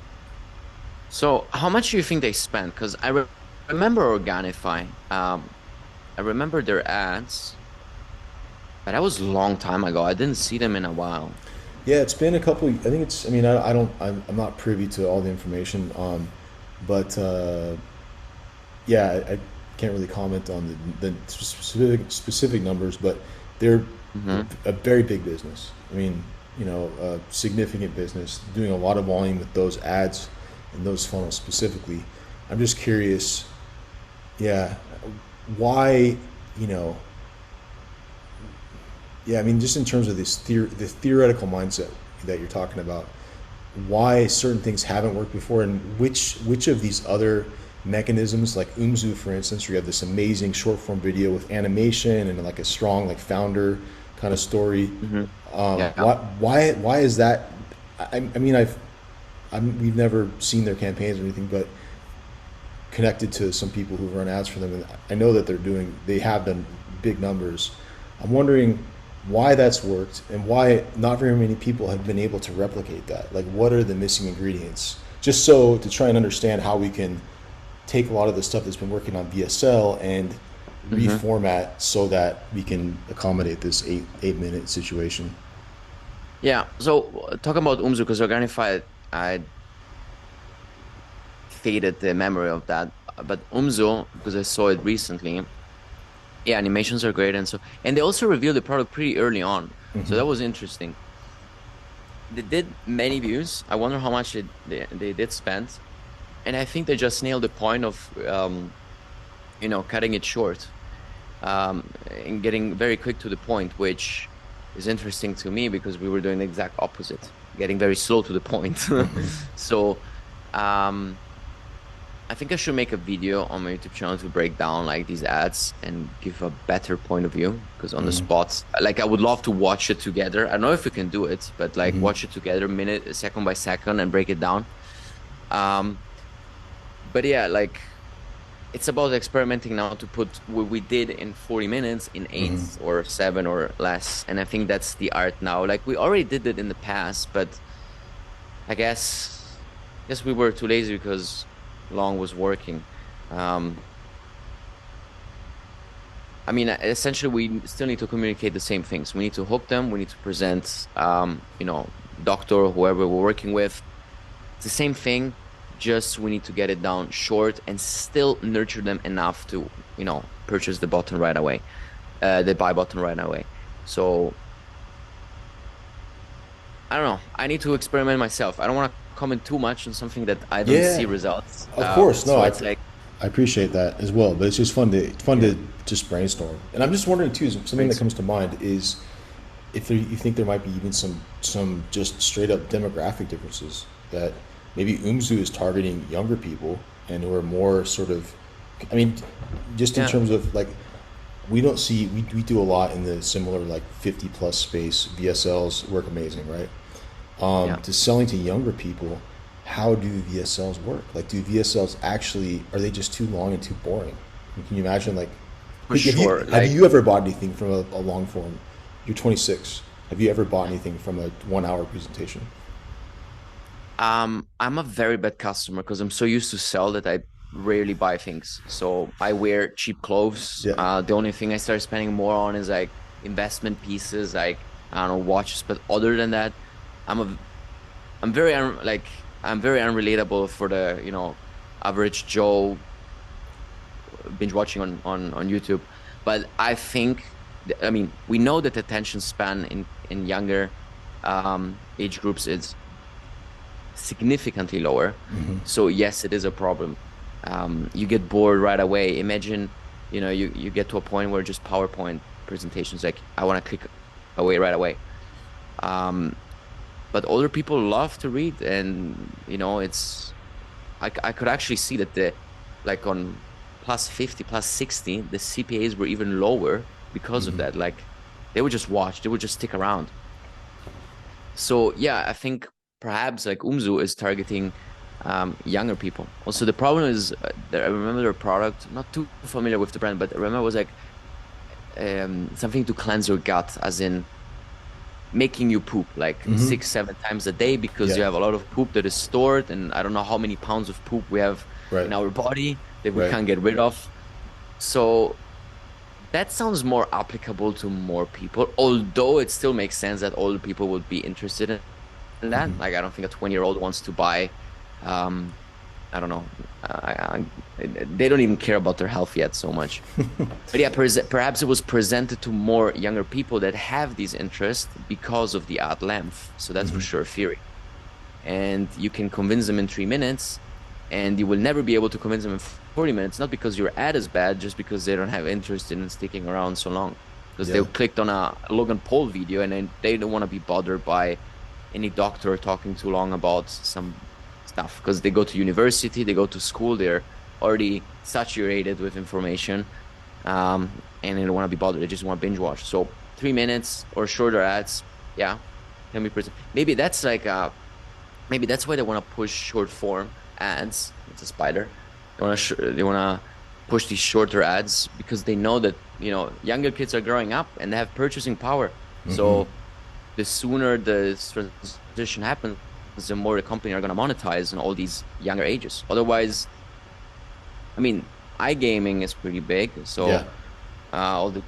Speaker 2: So how much do you think they spent? Because I remember Organifi. I remember their ads, but that was a long time ago. I didn't see them in a while.
Speaker 1: Yeah, it's been a couple. I think it's. I'm not privy to all the information. But I can't really comment on the specific numbers. But they're a very big business. A significant business, doing a lot of volume with those ads and those funnels specifically. I'm just curious, why, just in terms of the theoretical mindset that you're talking about, why certain things haven't worked before, and which of these other mechanisms, like Umzu, for instance, where you have this amazing short form video with animation and a strong founder kind of story. Why is that? We've never seen their campaigns or anything, but connected to some people who run ads for them, and I know that they have done big numbers. I'm wondering why that's worked and why not very many people have been able to replicate that. What are the missing ingredients? Just so to try and understand how we can take a lot of the stuff that's been working on VSL and reformat so that we can accommodate this 8-minute situation.
Speaker 2: Yeah. So talking about Umzu, because Organifi, I faded the memory of that. But Umzu, because I saw it recently, animations are great, and they also revealed the product pretty early on. So that was interesting. They did many views. I wonder how much they did spend. And I think they just nailed the point of cutting it short, and getting very quick to the point, which is interesting to me because we were doing the exact opposite, getting very slow to the point.
Speaker 1: Hmm.
Speaker 2: So, um, I think I should make a video on my YouTube channel to break down like these ads and give a better point of view. Because on the
Speaker 1: Hmm.
Speaker 2: spot, like I would love to watch it together. I don't know if we can do it, but like
Speaker 1: Hmm.
Speaker 2: watch it together, minute, second by second, and break it down. Um, but yeah, like it's about experimenting now to put what we did in 40 minutes in eight
Speaker 1: Hmm.
Speaker 2: or seven or less. And I think that's the art now. Like we already did it in the past, but I guess we were too lazy because Long was working. Um, I mean, essentially, we still need to communicate the same things. We need to hook them. We need to present, doctor, whoever we're working with. It's the same thing, just we need to get it down short and still nurture them enough to, purchase the button right away, the buy button right away. So I don't know. I need to experiment myself. I don't want to comment too much on something that I don't see
Speaker 1: Yeah,
Speaker 2: results.
Speaker 1: of course. No,
Speaker 2: So it's like,
Speaker 1: I appreciate that as well. But it's just fun
Speaker 2: yeah,
Speaker 1: to just brainstorm. And I'm just wondering too. Something that comes to mind is if you think there might be even some just straight up demographic differences that maybe Umzu is targeting younger people and who are more sort of, I mean, just in
Speaker 2: yeah,
Speaker 1: terms of like we don't see we do a lot in the similar like 50 plus space. VSLs work amazing, right?
Speaker 2: yeah.
Speaker 1: To selling to younger people, how do VSLs work? Like, do VSLs actually are they just too long and too boring? Can you imagine like
Speaker 2: For sure.
Speaker 1: have
Speaker 2: Like,
Speaker 1: you ever bought anything from a long form? You're 26. Have you ever bought anything from a 1 hour presentation?
Speaker 2: I'm a very bad customer because I'm so used to sell that I rarely buy things. So I wear cheap clothes.
Speaker 1: Yeah.
Speaker 2: The only thing I start spending more on is like investment pieces, like I don't know, watches. But other than that, I'm a I'm very I'm very unrelatable for the, average Joe binge watching on YouTube. But I think, I mean, we know that attention span in younger age groups is significantly lower. So yes, it is a problem. You get bored right away. Imagine, you get to a point where just PowerPoint presentations, like I want to click away right away. Um, but older people love to read, and I could actually see that like on plus 50, plus 60, the CPAs were even lower because of that. Like they would just watch, they would just stick around. So yeah, I think perhaps like Umzu is targeting younger people. Also, the problem is that I remember their product, not too familiar with the brand, but I remember it was like something to cleanse your gut, as in making you poop like
Speaker 1: Mm-hmm.
Speaker 2: 6, 7 times a day because
Speaker 1: Yeah.
Speaker 2: you have a lot of poop that is stored, and I don't know how many pounds of poop we have
Speaker 1: Right.
Speaker 2: in our body that we
Speaker 1: Right.
Speaker 2: can't get rid of. So that sounds more applicable to more people, although it still makes sense that older people would be interested in that. Like, I don't think a 20-year-old wants to buy, um, I don't know, they don't even care about their health yet so much. But yeah, perhaps it was presented to more younger people that have these interests because of the ad length. So that's for sure theory. And you can convince them in 3 minutes, and you will never be able to convince them in 40 minutes, not because your ad is bad, just because they don't have interest in sticking around so long. Because they
Speaker 1: Yeah.
Speaker 2: clicked on a Logan Paul video and then they don't want to be bothered by any doctor talking too long about some stuff. Because they go to university, they go to school, they're already saturated with information, and they don't want to be bothered. They just want to binge watch. So 3 minutes or shorter ads, yeah, can be present. Maybe that's why they want to push short form ads. It's a spider. They want to push these shorter ads because they know that, younger kids are growing up and they have purchasing power. So the sooner the transition happens, the more the company are going to monetize on all these younger ages. Otherwise, I mean, iGaming is pretty big,
Speaker 1: Yeah.
Speaker 2: so all the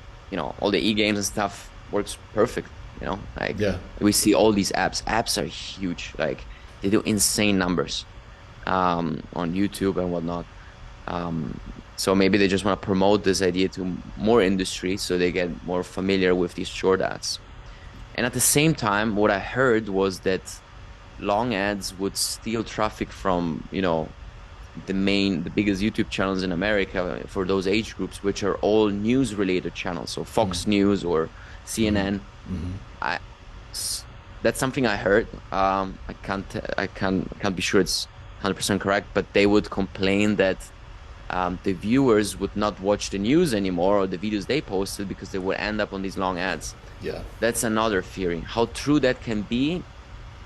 Speaker 2: e-games and stuff works perfect. Like
Speaker 1: Yeah.
Speaker 2: we see all these apps. Apps are huge. Like they do insane numbers on YouTube and whatnot. So maybe they just want to promote this idea to more industry so they get more familiar with these short ads. And at the same time, what I heard was that long ads would steal traffic from, the biggest YouTube channels in America for those age groups, which are all news related channels. So Fox News or CNN. s- that's something I heard. I can't be sure it's 100% correct, but they would complain that the viewers would not watch the news anymore or the videos they posted because they would end up on these long ads.
Speaker 1: Yeah.
Speaker 2: That's another theory. How true that can be,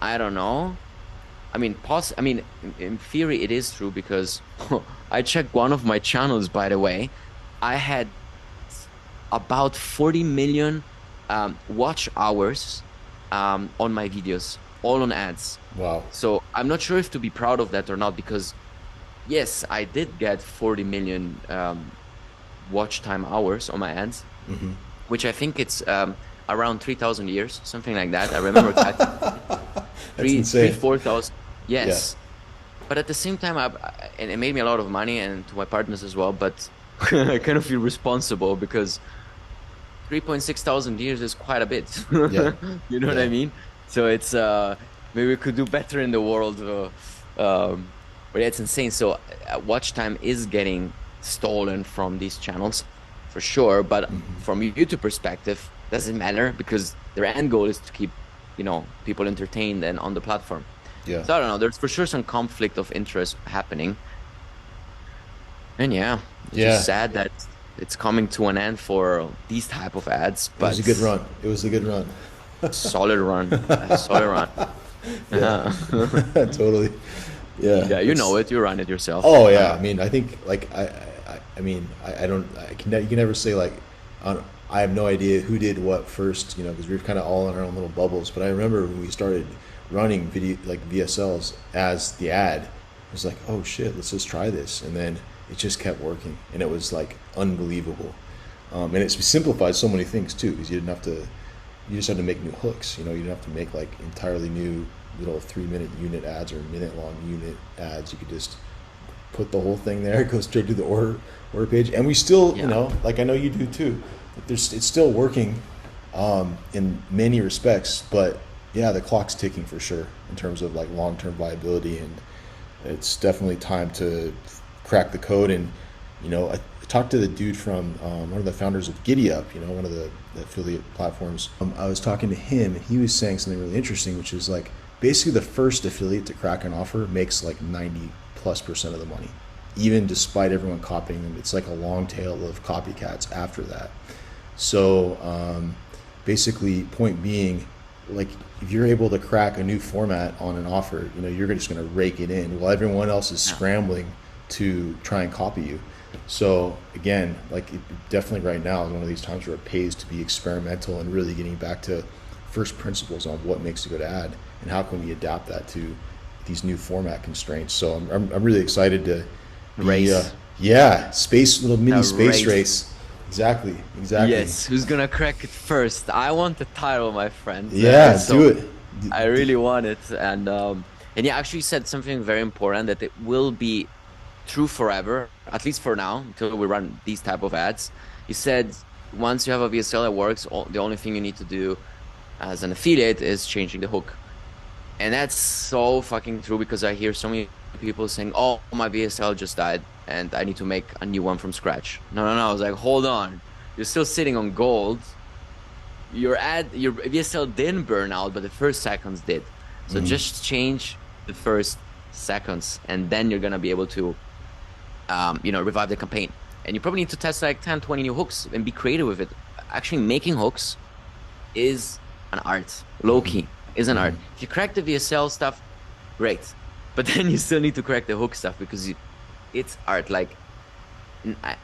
Speaker 2: I don't know. I mean, in theory, it is true because I checked one of my channels, by the way. I had about 40 million watch hours on my videos, all on ads.
Speaker 1: Wow.
Speaker 2: So I'm not sure if to be proud of that or not, because yes, I did get 40 million watch time hours on my ads,
Speaker 1: Hmm.
Speaker 2: which I think it's around 3,000 years, something like that. I remember calculating
Speaker 1: That's
Speaker 2: three,
Speaker 1: insane.
Speaker 2: 4,000.
Speaker 1: Yeah.
Speaker 2: Yes. But at the same time, and it made me a lot of money and to my partners as well. But I kind of feel responsible because 3.6 thousand years is quite a bit.
Speaker 1: Yeah.
Speaker 2: You know what I
Speaker 1: Yeah.
Speaker 2: mean? So it's maybe we could do better in the world. But yeah, it's insane. So watch time is getting stolen from these channels for sure. But
Speaker 1: Hmm.
Speaker 2: from a YouTube perspective, doesn't matter because their end goal is to keep, people entertained and on the platform.
Speaker 1: Yeah.
Speaker 2: So I don't know. There's for sure some conflict of interest happening. And yeah, it's just
Speaker 1: Yeah.
Speaker 2: sad that it's coming to an end for these type of ads,
Speaker 1: It was
Speaker 2: but
Speaker 1: a good run. It was a good run.
Speaker 2: solid run, a solid run.
Speaker 1: Yeah.
Speaker 2: Uh-huh.
Speaker 1: Totally. Yeah.
Speaker 2: Yeah, you know
Speaker 1: It's.
Speaker 2: it. You run it yourself.
Speaker 1: Oh yeah. I mean, I think like I mean, I don't. You can never say like, I have no idea who did what first. Because we were kind of all in our own little bubbles. But I remember when we started running video like VSLs as the ad, it was like, oh shit, let's just try this, and then it just kept working, and it was like unbelievable. And it simplified so many things too, because you didn't have to. You just had to make new hooks. You didn't have to make like entirely new little 3-minute unit ads or minute long unit ads. You could just put the whole thing there, go straight to the order page, and we still,
Speaker 2: Yeah,
Speaker 1: like I know you do too. Like it's still working in many respects, but yeah, the clock's ticking for sure in terms of like long term viability, and it's definitely time to crack the code. And I talked to the dude from one of the founders of GiddyUp, one of the affiliate platforms. I was talking to him, and he was saying something really interesting, which is like basically the first affiliate to crack an offer makes like 90+% of the money, even despite everyone copying them. It's like a long tail of copycats after that. So basically, point being, like if you're able to crack a new format on an offer, you're just going to rake it in while everyone else is
Speaker 2: yeah,
Speaker 1: scrambling to try and copy you. So again, like definitely right now is one of these times where it pays to be experimental and really getting back to first principles on what makes a good ad and how can we adapt that to these new format constraints. So I'm really excited to be
Speaker 2: race,
Speaker 1: yeah, space, little mini
Speaker 2: a
Speaker 1: space
Speaker 2: race.
Speaker 1: race. Exactly, exactly.
Speaker 2: Yes, who's gonna crack it first? I want the title, my friend.
Speaker 1: Yeah, do
Speaker 2: So
Speaker 1: it.
Speaker 2: I really want it, and yeah, actually said something very important that it will be true forever, at least for now, until we run these type of ads. He said once you have a VSL that works, the only thing you need to do as an affiliate is changing the hook. And that's so fucking true because I hear so many people saying, "Oh, my VSL just died and I need to make a new one from scratch." No, no, no. I was like, "Hold on. You're still sitting on gold. Your VSL didn't burn out, but the first seconds did. So
Speaker 1: Mhm.
Speaker 2: just change the first seconds and then you're gonna be able to revive the campaign. And you probably need to test like 10, 20 new hooks and be creative with it. Actually, making hooks is an art. Low
Speaker 1: Mhm.
Speaker 2: key is an art.
Speaker 1: Mhm.
Speaker 2: If you crack the VSL stuff, great. But then you still need to crack the hook stuff because it's art. Like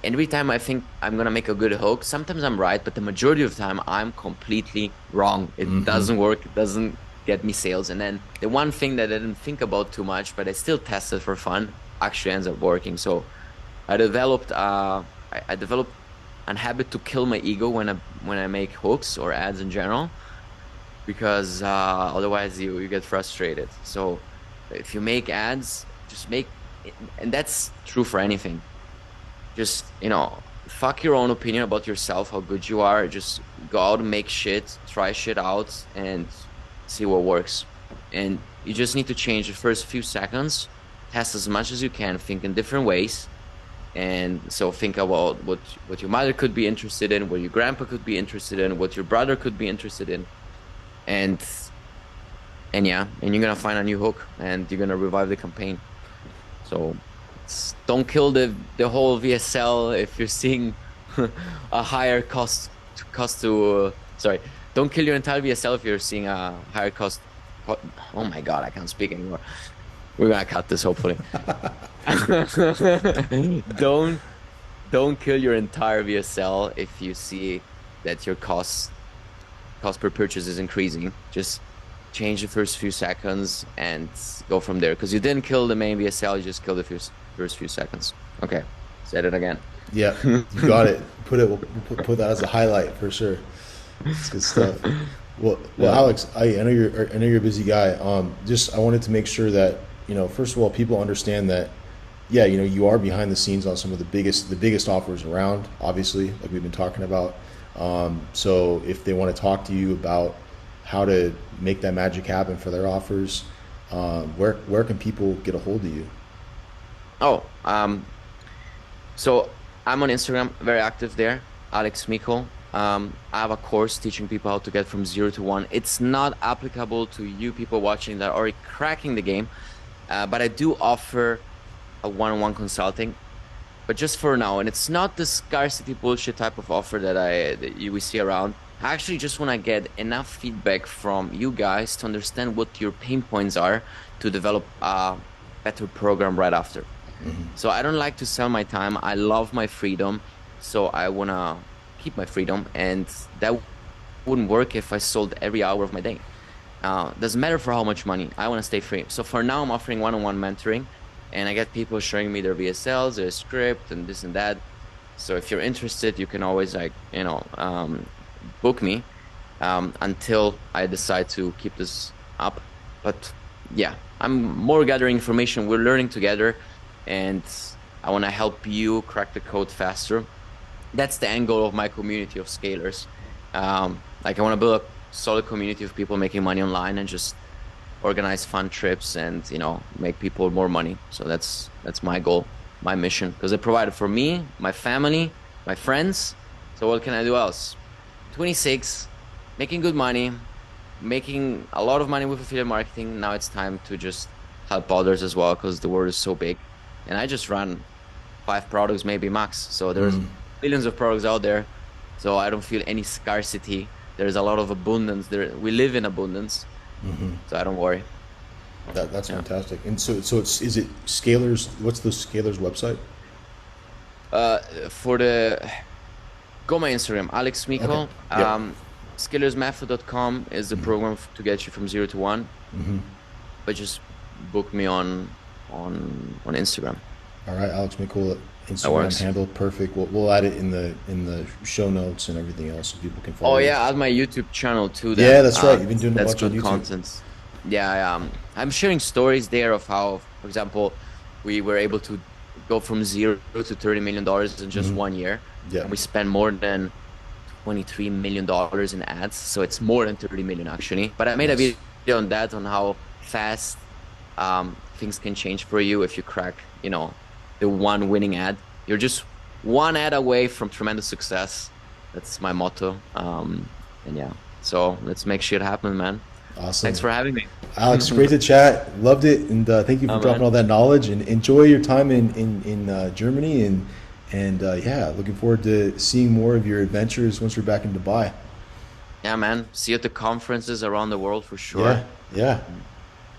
Speaker 2: every time I think I'm gonna make a good hook, sometimes I'm right, but the majority of the time I'm completely wrong. It
Speaker 1: Mhm.
Speaker 2: doesn't work. It doesn't get me sales. And then the one thing that I didn't think about too much, but I still tested for fun, actually ends up working. So I developed an habit to kill my ego when I make hooks or ads in general, because otherwise you get frustrated. So if you make ads, just make, and that's true for anything. Just fuck your own opinion about yourself, how good you are. Just go out and make shit, try shit out, and see what works. And you just need to change the first few seconds, test as much as you can, think in different ways. And so think about what your mother could be interested in, what your grandpa could be interested in, what your brother could be interested in, and yeah, and you're gonna find a new hook, and you're gonna revive the campaign. So don't kill the whole VSL if you're seeing a higher cost to sorry, don't kill your entire VSL if you're seeing a higher cost. Oh my God, I can't speak anymore. We're gonna cut this hopefully. Don't don't kill your entire VSL if you see that your cost per purchase is increasing. Just change the first few seconds and go from there. Because you didn't kill the main VSL, you just killed the first few seconds. Okay, said it again.
Speaker 1: Yeah, you got it. We'll put that as a highlight for sure. It's good stuff. Well,
Speaker 2: Yeah.
Speaker 1: Alex, I know you're a busy guy. Just I wanted to make sure that first of all, people understand that, yeah, you are behind the scenes on some of the biggest offers around. Obviously, like we've been talking about. So if they want to talk to you about how to make that magic happen for their offers, where can people get a hold of you?
Speaker 2: Oh, so I'm on Instagram, very active there, Alex Micol. I have a course teaching people how to get from 0 to 1. It's not applicable to you people watching that are already cracking the game, but I do offer a one-on-one consulting, but just for now. And it's not the scarcity bullshit type of offer we see around. I actually just want to get enough feedback from you guys to understand what your pain points are to develop a better program right after. So I don't like to sell my time. I love my freedom. So I want to keep my freedom. And that wouldn't work if I sold every hour of my day. Doesn't matter for how much money. I want to stay free. So for now, I'm offering one-on-one mentoring. And I get people showing me their VSLs, their script, and this and that. So if you're interested, you can always book me until I decide to keep this up. But yeah, I'm more gathering information. We're learning together, and I want to help you crack the code faster. That's the end goal of my community of scalers. Like I want to build a solid community of people making money online and just organize fun trips and make people more money. So that's my goal, my mission, because I provided for me, my family, my friends. So what can I do else? 26, making good money, making a lot of money with affiliate marketing. Now it's time to just help others as well, because the world is so big. And I just run 5 products, maybe max. So there's millions of products out there. So I don't feel any scarcity. There's a lot of abundance there. We live in abundance. So I don't worry.
Speaker 1: That's
Speaker 2: Yeah.
Speaker 1: fantastic. And so is it Scalers? What's the Scalers website?
Speaker 2: For the Go my Instagram, Alex
Speaker 1: Okay.
Speaker 2: Micol.
Speaker 1: Yep.
Speaker 2: Scalersmethod.com is the program to get you from 0 to 1. But just book me on Instagram.
Speaker 1: All right, Alex Micol,
Speaker 2: That
Speaker 1: Instagram
Speaker 2: works.
Speaker 1: handle, perfect. We'll add it in the show notes and everything else so people can follow
Speaker 2: Oh
Speaker 1: you.
Speaker 2: yeah, add my YouTube channel too.
Speaker 1: Yeah,
Speaker 2: Then
Speaker 1: that's right. You've been doing a
Speaker 2: that's
Speaker 1: bunch on
Speaker 2: good
Speaker 1: YouTube.
Speaker 2: content. Yeah, I'm sharing stories there of how, for example, we were able to go from 0 to $30 million in just 1 year,
Speaker 1: Yeah.
Speaker 2: and we spent more than $23 million in ads. So it's more than 30 million actually. But I made a
Speaker 1: Nice.
Speaker 2: video on that, on how fast things can change for you if you crack, the one winning ad. You're just one ad away from tremendous success. That's my motto. And yeah, so let's make shit happen, man.
Speaker 1: Awesome.
Speaker 2: Thanks for having me.
Speaker 1: Alex, great to chat. Loved it, and thank you for
Speaker 2: Oh,
Speaker 1: dropping
Speaker 2: man.
Speaker 1: all that knowledge. And enjoy your time in Germany. And yeah, looking forward to seeing more of your adventures once you're back in Dubai.
Speaker 2: Yeah, man. See you at the conferences around the world for sure.
Speaker 1: Yeah, yeah,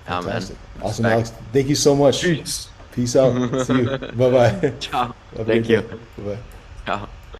Speaker 2: Yeah, man.
Speaker 1: fantastic. Awesome,
Speaker 2: Respect.
Speaker 1: Alex. Thank you so much.
Speaker 2: Peace.
Speaker 1: Peace out. See you. Bye bye.
Speaker 2: Ciao.
Speaker 1: Have a
Speaker 2: Thank
Speaker 1: great
Speaker 2: you.
Speaker 1: day. Bye bye.
Speaker 2: Ciao.